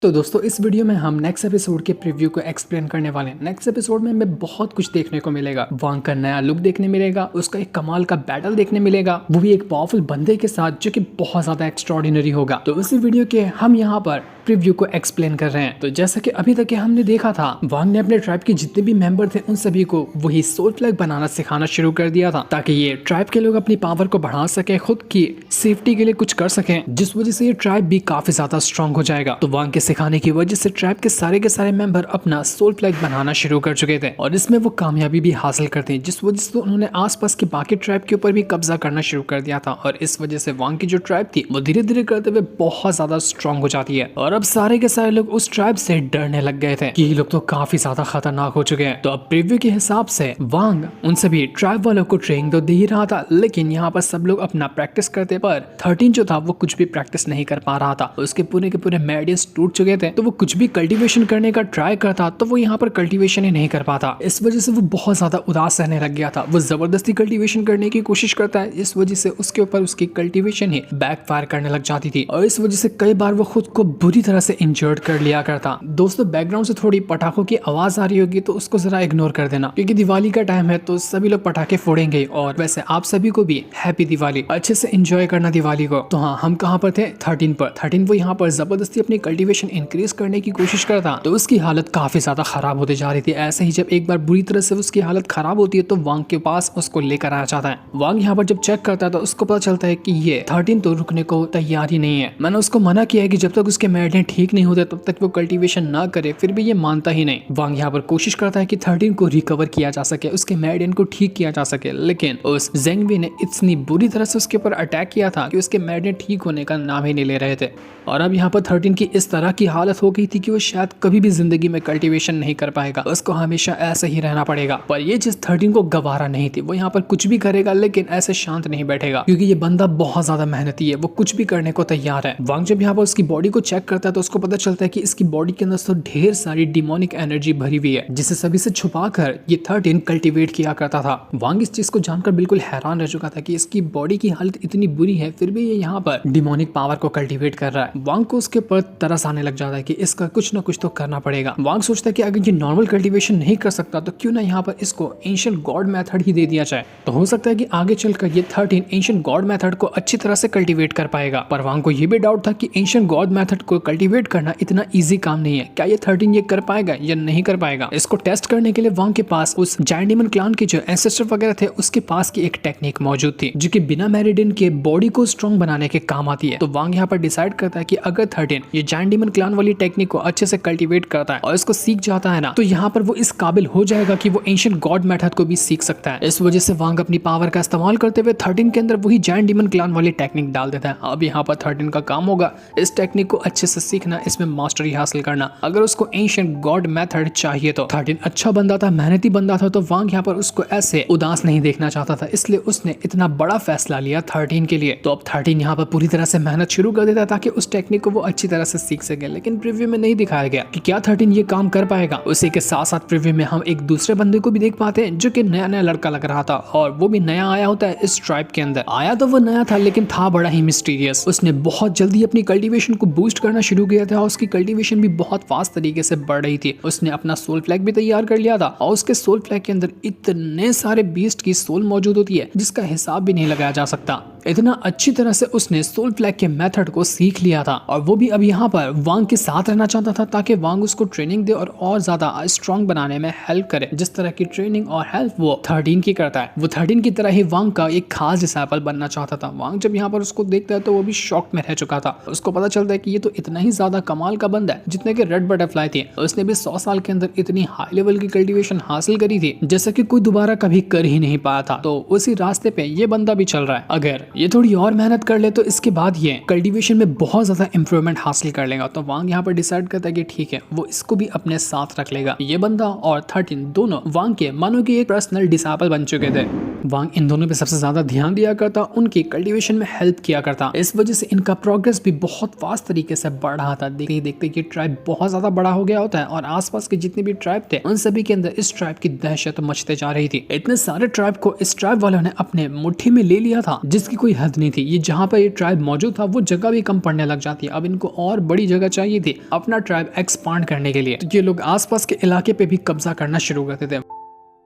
तो दोस्तों इस वीडियो में हम नेक्स्ट एपिसोड के प्रीव्यू को एक्सप्लेन करने वाले हैं। नेक्स्ट एपिसोड में हमें बहुत कुछ देखने को मिलेगा। वांग का नया लुक देखने मिलेगा, उसका एक कमाल का बैटल देखने मिलेगा, वो भी एक पावरफुल बंदे के साथ जो कि बहुत ज्यादा एक्स्ट्रॉर्डिनरी होगा। तो इसी वीडियो के हम यहाँ पर प्रीव्यू को एक्सप्लेन कर रहे हैं। तो जैसा कि अभी तक हमने देखा था, वांग ने अपने ट्राइब के जितने भी मेंबर थे उन सभी को वही सोल फ्लैग बनाना सिखाना शुरू कर दिया था, ताकि ये ट्राइब के लोग अपनी पावर को बढ़ा सके, खुद की सेफ्टी के लिए कुछ कर सकें, जिस वजह से ये ट्राइब भी काफी ज्यादा स्ट्रांग हो जाएगा। तो वांग के सिखाने की वजह से ट्राइब के सारे मेंबर अपना सोल फ्लैग बनाना शुरू कर चुके थे और इसमें वो कामयाबी भी हासिल करते हैं, जिस वजह से उन्होंने आसपास के बाकी ट्राइब के ऊपर भी कब्जा करना शुरू कर दिया था। और इस वजह से वांग की जो ट्राइब थी वो धीरे धीरे करते हुए बहुत ज्यादा स्ट्रांग हो जाती है और अब सारे के सारे लोग उस ट्राइब से डरने लग गए थे कि ये लोग तो काफी ज्यादा खतरनाक हो चुके हैं। तो अब प्रीव्यू के हिसाब से वांग उन सभी ट्राइब वालों को ट्रेनिंग तो दे ही रहा था, लेकिन यहाँ पर सब लोग अपना प्रैक्टिस करते पर 13 जो था वो कुछ भी प्रैक्टिस नहीं कर पा रहा था। उसके पूरे के पूरे मेडियंस टूट चुके थे, तो वो कुछ भी कल्टीवेशन करने का ट्राई करता तो वो यहाँ पर कल्टीवेशन ही नहीं कर पाता। इस वजह से वो बहुत ज्यादा उदास रहने लग गया था। वो जबरदस्ती कल्टीवेशन करने की कोशिश करता है, इस वजह से उसके ऊपर उसकी कल्टीवेशन ही बैकफायर करने लग जाती थी और इस वजह से कई बार वो खुद को बुरी तरह से इंजर्ड कर लिया करता। दोस्तों बैकग्राउंड से थोड़ी पटाखों की आवाज आ रही होगी तो उसको जरा इग्नोर कर देना, क्योंकि दिवाली का टाइम है तो सभी लोग पटाखे फोड़ेंगे और वैसे आप सभी को भी हैप्पी दिवाली, अच्छे से एंजॉय करना दिवाली को। तो हाँ, हम कहाँ पर थे? 13 पर। 13 वो यहाँ पर जबरदस्ती अपनी कल्टीवेशन इंक्रीज करने की कोशिश करता तो उसकी हालत काफी ज्यादा खराब होती जा रही थी। ऐसे ही जब एक बार बुरी तरह से उसकी हालत खराब होती है तो वांग के पास उसको लेकर आया जाता है। वांग यहाँ पर जब चेक करता है तो उसको पता चलता है कि ये 13 तो रुकने को तैयार ही नहीं है। मैंने उसको मना किया है कि जब तक उसके मेडिसिन ठीक नहीं होते तब तक वो कल्टीवेशन ना करे, फिर भी ये मानता ही नहीं। वांग यहाँ पर कोशिश करता है कि 13 को रिकवर किया जा सके, उसके मेडिसिन को ठीक किया जा सके, लेकिन उस जेंगवी ने इतनी बुरी तरह से उसके ऊपर अटैक किया था कि उसके मेडिसिन ठीक होने का नाम ही नहीं ले रहे थे। और अब यहाँ पर 13 की इस तरह की हालत हो गई थी कि वो शायद कभी भी जिंदगी में कल्टीवेशन नहीं कर पाएगा, उसको हमेशा ऐसे ही रहना पड़ेगा। पर ये चीज 13 को गवारा नहीं थी। वो यहाँ पर कुछ भी करेगा लेकिन ऐसे शांत नहीं बैठेगा, क्योंकि ये बंदा बहुत ज्यादा मेहनती है, वो कुछ भी करने को तैयार है। वांग जब यहाँ पर उसकी बॉडी को चेक करता है तो उसको पता चलता है कि इसकी बॉडी के अंदर तो ढेर सारी डिमोनिक एनर्जी भरी हुई है, जिसे सभी से छुपाकर ये 13 कल्टीवेट किया करता था। वांग इस चीज को जानकर बिल्कुल हैरान रह चुका था कि इसकी बॉडी की हालत इतनी बुरी है, फिर भी ये यहाँ पर डिमोनिक पावर को कल्टीवेट कर रहा है। वांग को उसके ऊपर तरस आने लग जाता है कि इसका कुछ ना कुछ तो करना पड़ेगा। वांग सोचता है कि अगर ये नॉर्मल कल्टीवेशन नहीं कर सकता तो क्यों ना यहाँ पर इसको एंशिएंट गॉड मेथड ही दे दिया जाए, तो हो सकता है कि आगे चलकर ये 13 एंशिएंट गॉड मेथड को अच्छी तरह से कल्टीवेट कर पाएगा। पर वांग को ये भी डाउट था कि एंशिएंट गॉड मेथड को कल्टीवेट करना इतना इजी काम नहीं है, क्या ये 13 ये कर पाएगा या नहीं कर पाएगा। इसको टेस्ट करने के लिए वांग के पास उस जायंट डीमन क्लान के जो एंसेस्टर वगैरह थे उसके पास की एक टेक्निक मौजूद थी जो कि बिना मेरिडियन के बॉडी को स्ट्रॉन्ग बनाने के काम आती है। तो वांग यहाँ पर डिसाइड करता है कि अगर 13 ये जायंट डीमन क्लान वाली टेक्निक को अच्छे से कल्टीवेट करता है और इसको सीख जाता है ना, तो यहाँ पर वो इस काबिल हो जाएगा कि वो एंशिएंट गॉड मेथड को भी सीख सकता है। इस वजह से वांग अपनी पावर का इस्तेमाल करते हुए 13 के अंदर वही जायंट डीमन क्लान वाली टेक्निक डाल देता है। अब यहाँ पर 13 का काम होगा इस टेक्निक को अच्छे से सीखना, इसमें मास्टरी हासिल करना। अगर उसको एंशिएंट गॉड मेथड चाहिए तो 13 अच्छा बंदा था, मेहनती बंदा था, तो वांग यहाँ पर उसको ऐसे उदास नहीं देखना चाहता था, इसलिए उसने इतना बड़ा फैसला लिया 13 के लिए। तो अब 13 यहाँ पर पूरी तरह से मेहनत शुरू कर देता ताकि उस टेक्निक को वो अच्छी तरह से सीख सके, लेकिन प्रीव्यू में नहीं दिखाया गया कि क्या 13 ये काम कर पाएगा। उसी के साथ साथ प्रीव्यू में हम एक दूसरे बंदे को भी देख पाते हैं जो कि नया नया लड़का लग रहा था और वो भी नया आया होता है इस ट्राइब के अंदर। आया तो वो नया था लेकिन था बड़ा ही मिस्टीरियस। उसने बहुत जल्दी अपनी कल्टीवेशन को बूस्ट करना शुरू किया था और उसकी कल्टीवेशन भी बहुत फास्ट तरीके से बढ़ रही थी। उसने अपना सोल फ्लैग भी तैयार कर लिया था और उसके सोल फ्लैग के अंदर इतने सारे बीस्ट की सोल मौजूद होती है जिसका हिसाब भी नहीं लगाया जा सकता। इतना अच्छी तरह से उसने सोल फ्लैग के मेथड को सीख लिया था और वो भी अब यहाँ पर वांग के साथ रहना चाहता था ताकि वांग उसको ट्रेनिंग दे और ज्यादा स्ट्रॉन्ग बनाने में हेल्प करे, जिस तरह की ट्रेनिंग और हेल्प वो 13 की करता है। वो 13 की तरह ही वांग का एक खास डिसाइपल बनना चाहता था। वांग जब यहाँ पर उसको देखता है तो वो भी शॉक में रह चुका था। उसको पता चलता है कि ये तो इतना ही ज्यादा कमाल का बंदा है जितने के रेड बटरफ्लाई थी। उसने भी 100 साल के अंदर इतनी हाई लेवल की कल्टीवेशन हासिल करी थी जैसे कि कोई दोबारा कभी कर ही नहीं पाया था। तो उसी रास्ते पे ये बंदा भी चल रहा है। अगर ये थोड़ी और मेहनत कर ले तो इसके बाद ये कल्टीवेशन में बहुत ज्यादा इंप्रूवमेंट हासिल कर लेगा। तो वांग यहाँ पर डिसाइड करता है कि ठीक है, वो इसको भी अपने साथ रख लेगा। ये बंदा और 13 दोनों वांग के मानो कि एक पर्सनल डिसाइपल बन चुके थे। वांग इन दोनों पे सबसे ज्यादा ध्यान दिया करता, उनकी कल्टीवेशन में हेल्प किया करता। इस वजह से इनका प्रोग्रेस भी बहुत फास्ट तरीके से बढ़ रहा था। देखते ही देखते ये ट्राइब बहुत ज्यादा बड़ा हो गया होता है और आसपास के जितने भी ट्राइब थे उन सभी के अंदर इस ट्राइब की दहशत मचते जा रही थी। इतने सारे ट्राइब को इस ट्राइब वालों ने अपने मुट्ठी में ले लिया था जिसकी कोई कोई हद नहीं थी। ये जहाँ पर ये ट्राइब मौजूद था वो जगह भी कम पड़ने लग जाती है। अब इनको और बड़ी जगह चाहिए थी अपना ट्राइब एक्सपांड करने के लिए। तो ये लोग आसपास के इलाके पे भी कब्जा करना शुरू करते थे।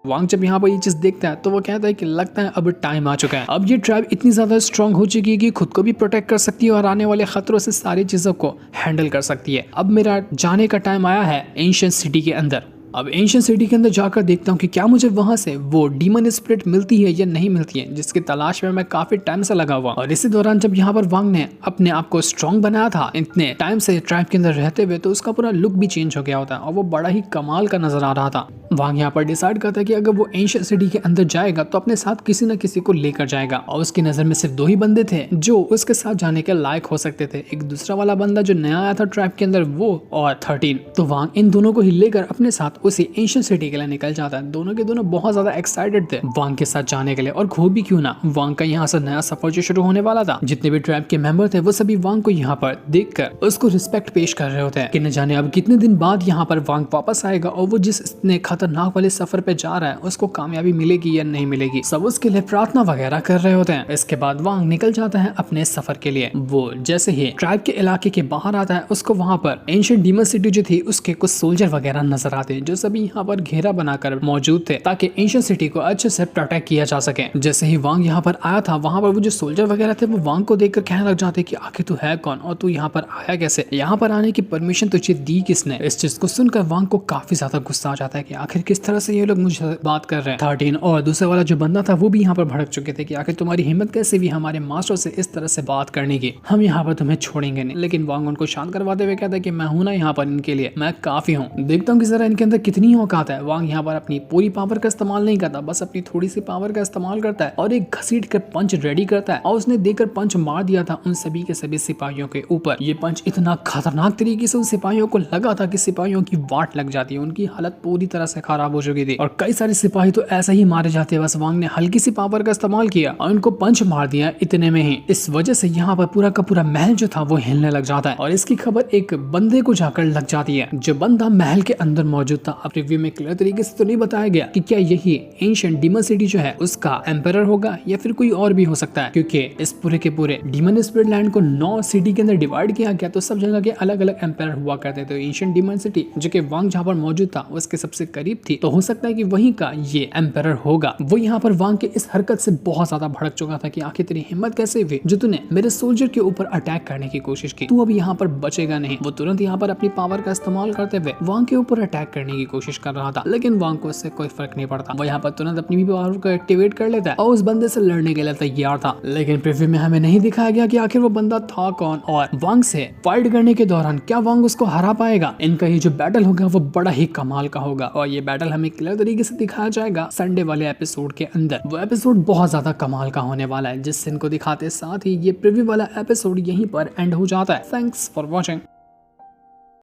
वांग जब यहाँ पर ये चीज देखता है तो वो कहता है कि लगता है अब टाइम आ चुका है। अब ये ट्राइब इतनी ज्यादा स्ट्रांग हो चुकी है कि खुद को भी प्रोटेक्ट कर सकती है और आने वाले खतरों से सारी चीजों को हैंडल कर सकती है। अब मेरा जाने का टाइम आया है एंशिएंट सिटी के अंदर। अब एंशिएंट सिटी के अंदर जाकर देखता हूँ कि क्या मुझे वहां से वो डीमन स्पिरिट मिलती है या नहीं मिलती है, जिसकी तलाश में मैं काफी टाइम से लगा हुआ। और इसी दौरान जब यहाँ पर वांग ने अपने आप को स्ट्रांग बनाया था इतने टाइम से ट्राइब के अंदर रहते हुए, तो उसका पूरा लुक भी चेंज हो गया होता है और वो बड़ा ही कमाल का नजर आ रहा था। वांग यहाँ पर डिसाइड करता है कि अगर वो एंशिएंट सिटी के अंदर जाएगा तो अपने साथ किसी न किसी को लेकर जाएगा। और उसकी नजर में सिर्फ 2 ही बंदे थे जो उसके साथ जाने के लायक हो सकते थे। एक दूसरा वाला बंदा जो नया आया था ट्राइब के अंदर, वो और 13। तो वांग इन दोनों को ही लेकर अपने साथ उसी एंशिएंट सिटी के लिए निकल जाता है। दोनों के दोनों बहुत ज्यादा एक्साइटेड थे वांग के साथ जाने के लिए। और खो भी क्यों ना, वांग का यहाँ से नया सफर जो शुरू होने वाला था। जितने भी ट्राइब के मेंबर थे वो सभी वांग को यहाँ पर देखकर उसको रिस्पेक्ट पेश कर रहे होते हैं कि न जाने अब कितने दिन बाद यहाँ पर वांग वापस आएगा और वो जिस इतने खतरनाक वाले सफर पे जा रहा है उसको कामयाबी मिलेगी या नहीं मिलेगी। सब उसके लिए प्रार्थना वगैरह कर रहे होते हैं। इसके बाद वांग निकल जाता है अपने सफर के लिए। वो जैसे ही ट्राइब के इलाके के बाहर आता है उसको वहाँ पर एंशिएंट डीमन सिटी जो थी उसके कुछ सोल्जर वगैरह नजर आते हैं जो सभी यहाँ पर घेरा बनाकर मौजूद थे ताकि एंशिएंट सिटी को अच्छे से प्रोटेक्ट किया जा सके। जैसे ही वांग यहाँ पर आया था वहाँ पर वो जो सोल्जर वगैरह थे वो वांग को देखकर कहने लग जाते कि आखिर तू है कौन और तू यहाँ पर आया कैसे, यहाँ पर आने की परमिशन तुझे दी किसने। इस चीज को सुनकर वांग को काफी ज्यादा गुस्सा आ जाता है कि आखिर किस तरह से ये लोग मुझे बात कर रहे हैं। 13 और दूसरे वाला जो बंदा था वो भी यहाँ पर भड़क चुके थे कि आखिर तुम्हारी हिम्मत कैसे भी हमारे मास्टर से इस तरह से बात करने की, हम यहाँ पर तुम्हें छोड़ेंगे नहीं। लेकिन वांग उनको शांत करवाते हुए कहता है कि मैं हूं ना यहाँ पर इनके लिए, मैं काफी हूँ, देखता हूँ कि जरा इनके अंदर कितनी औकात है। वांग यहाँ पर अपनी पूरी पावर का इस्तेमाल नहीं करता, बस अपनी थोड़ी सी पावर का इस्तेमाल करता है और एक घसीट कर पंच रेडी करता है और उसने देकर पंच मार दिया था उन सभी के सभी सिपाहियों के ऊपर। ये पंच इतना खतरनाक तरीके से उन सिपाहियों को लगा था कि सिपाहियों की वाट लग जाती है, उनकी हालत पूरी तरह से खराब हो चुकी थी और कई सारे सिपाही तो ऐसे ही मारे जाते हैं। बस वांग ने हल्की सी पावर का इस्तेमाल किया और उनको पंच मार दिया इतने में ही। इस वजह से यहाँ पर पूरा का पूरा महल जो था वो हिलने लग जाता है और इसकी खबर एक बंदे को जाकर लग जाती है जो बंदा महल के अंदर मौजूद था। अब रिव्यू में क्लियर तरीके से तो नहीं बताया गया कि क्या यही एंशिएंट डीमन सिटी जो है उसका एम्परर होगा या फिर कोई और भी हो सकता है, क्योंकि इस पूरे के पूरे डीमन स्पिरिट लैंड को 9 सिटी के अंदर डिवाइड किया गया तो सब जगह के अलग अलग एम्परर हुआ करते थे। एंशिएंट डीमन सिटी जो कि वांग जहाँ पर मौजूद था उसके सबसे करीब थी, तो हो सकता है कि वहीं का ये एम्परर होगा। वो यहाँ पर वांग के इस हरकत से बहुत ज्यादा भड़क चुका था कि आखिर तेरी हिम्मत कैसे हुई जो तूने मेरे सोल्जर के ऊपर अटैक करने की कोशिश की, तू अब यहाँ पर बचेगा नहीं। वो तुरंत यहाँ पर अपनी पावर का इस्तेमाल करते हुए वांग के ऊपर अटैक करने की कोशिश कर रहा था, लेकिन वांग को इससे कोई फर्क नहीं पड़ता। वो यहाँ पर तुरंत अपनी भी पावर को एक्टिवेट कर लेता है और उस बंदे से लड़ने के लिए तैयार था। लेकिन प्रीव्यू में हमें नहीं दिखाया गया कि आखिर वो बंदा था कौन और वांग से फाइट करने के दौरान क्या वांग उसको हरा पाएगा। इनका ये जो बैटल होगा वो बड़ा ही कमाल का होगा और ये बैटल हमें क्लियर तरीके से दिखाया जाएगा संडे वाले एपिसोड के अंदर। वो एपिसोड बहुत ज्यादा कमाल का होने वाला है जिससे इनको दिखाते साथ ही ये प्रीव्यू वाला एपिसोड यहीं पर एंड हो जाता है। Thanks for watching.